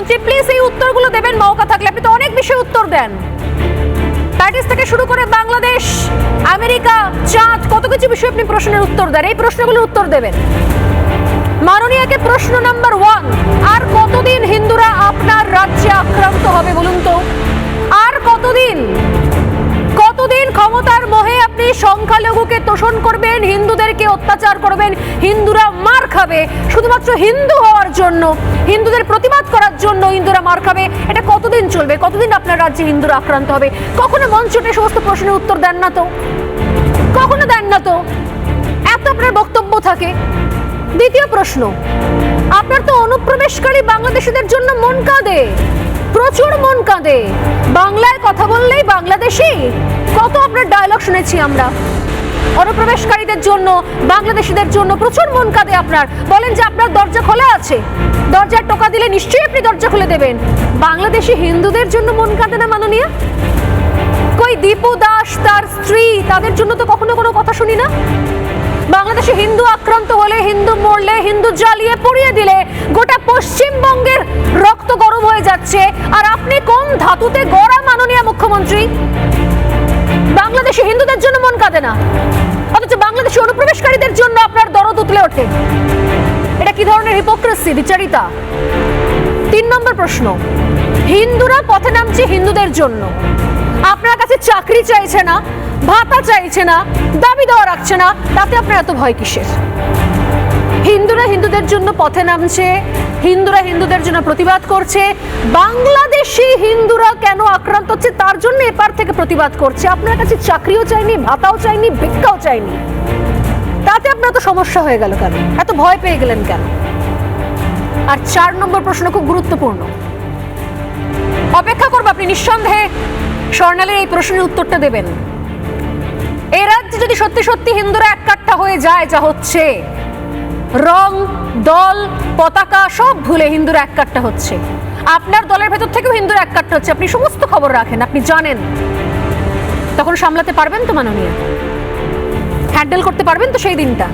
মুখ্যমন্ত্রী প্লিজ এই উত্তরগুলো দেবেন মৌকা থাকলে। আপনি তো অনেক বিষয়ে উত্তর দেন, প্যারিস থেকে শুরু করে বাংলাদেশ, আমেরিকা, চাঁদ, কত কিছু বিষয়ে আপনি প্রশ্নের উত্তর দেন। এই প্রশ্নগুলোর উত্তর দেবেন। মাননীয়কে প্রশ্ন নাম্বার 1, আর কতদিন হিন্দুরা আপনার রাজ্যে আক্রান্ত হবে বলুন তো? আর কতদিন ক্ষমতার মোহে আপনি সংখ্যালঘুকে তোষণ করবেন, হিন্দুদেরকে অত্যাচার করবেন, হিন্দুরা মার খাবে শুধুমাত্র হিন্দু হওয়ার জন্য, হিন্দুদের প্রতিবাদ করার জন্য হিন্দুরা মার খাবে? এটা কতদিন চলবে? কতদিন আপনার রাজ্যে হিন্দুরা আক্রান্ত হবে? কখনো মঞ্চে সমস্ত প্রশ্নের উত্তর দেন না তো, কখনো দেন না তো, এত আপনার বক্তব্য থাকে। দ্বিতীয় প্রশ্ন, আপনার তো অনুপ্রবেশকারী বাংলাদেশিদের জন্য মন কাঁদে, প্রচুর মন কাঁদে। বাংলায় কথা বললেই বাংলাদেশি, কত আপনার ডায়লগ শুনেছি আমরা। অনুপ্রবেশকারীদের জন্য, বাংলাদেশিদের জন্য প্রচুর মন কাঁদে আপনার। বলেন যে আপনার দরজা খোলা আছে, দরজার টোকা দিলে নিশ্চয়ই আপনি দরজা খুলে দেবেন। বাংলাদেশি হিন্দুদের জন্য মন কাঁদে না মাননীয়? কই দীপু দাস, তার স্ত্রী, তাদের জন্য তো কখনো কোনো কথা শুনি না। বাংলাদেশে হিন্দু আক্রান্ত হলে, হিন্দু মরলে, হিন্দু জ্বালিয়ে পুড়িয়ে দিলে গোটা পশ্চিমবঙ্গের রক্ত গরম হয়ে যাচ্ছে। আর আপনি কোন ধাতুতে গড়া মাননীয় মুখ্যমন্ত্রী? বাংলাদেশে হিন্দুদের জন্য মন কাঁদে না, অথচ বাংলাদেশি অনুপ্রবেশকারীদের জন্য আপনার দরদ উতলে ওঠে। এটা কি ধরনের হিপোক্রেসি, বিচারিতা? 3 নম্বর প্রশ্ন, হিন্দুরা পথে নামছে হিন্দুদের জন্য, আপনার কাছে চাকরি চাইছে না, ভাতা চাইছে না, দাবি দেওয়া রাখছে না, তাতে আপনার এত ভয় কিসের? হিন্দুরা হিন্দুদের জন্য পথে নামছে, হিন্দুরা হিন্দুদের জন্য প্রতিবাদ করছে, বাংলাদেশি হিন্দুরা কেন আক্রান্ত হচ্ছে তার জন্য এপার থেকে প্রতিবাদ করছে। আপনার কাছে চাকরিও চাইনি, ভাতাও চাইনি, ভিক্ষাও চাইনি, তাতে আপনার তো সমস্যা হয়ে গেল কেন? এত ভয় পেয়ে গেলেন কেন? আর 4 নম্বর প্রশ্ন খুব গুরুত্বপূর্ণ, অপেক্ষা করবো আপনি নিঃসন্দেহে স্বর্ণালীর এই প্রশ্নের উত্তরটা দেবেন। এই রাজ্যে যদি সত্যি সত্যি হিন্দুরা এক কাট্টা হয়ে যায়, যা হচ্ছে, রং, দল, পতাকা সব ভুলে হিন্দুরা এক কাট্টা হচ্ছে, আপনার দলের ভেতর থেকেও হিন্দুরা এক কাট্টা হচ্ছে, আপনি সমস্ত খবর রাখেন, আপনি জানেন, তখন সামলাতে পারবেন তো মাননীয়? হ্যান্ডেল করতে পারবেন তো সেই দিনটা?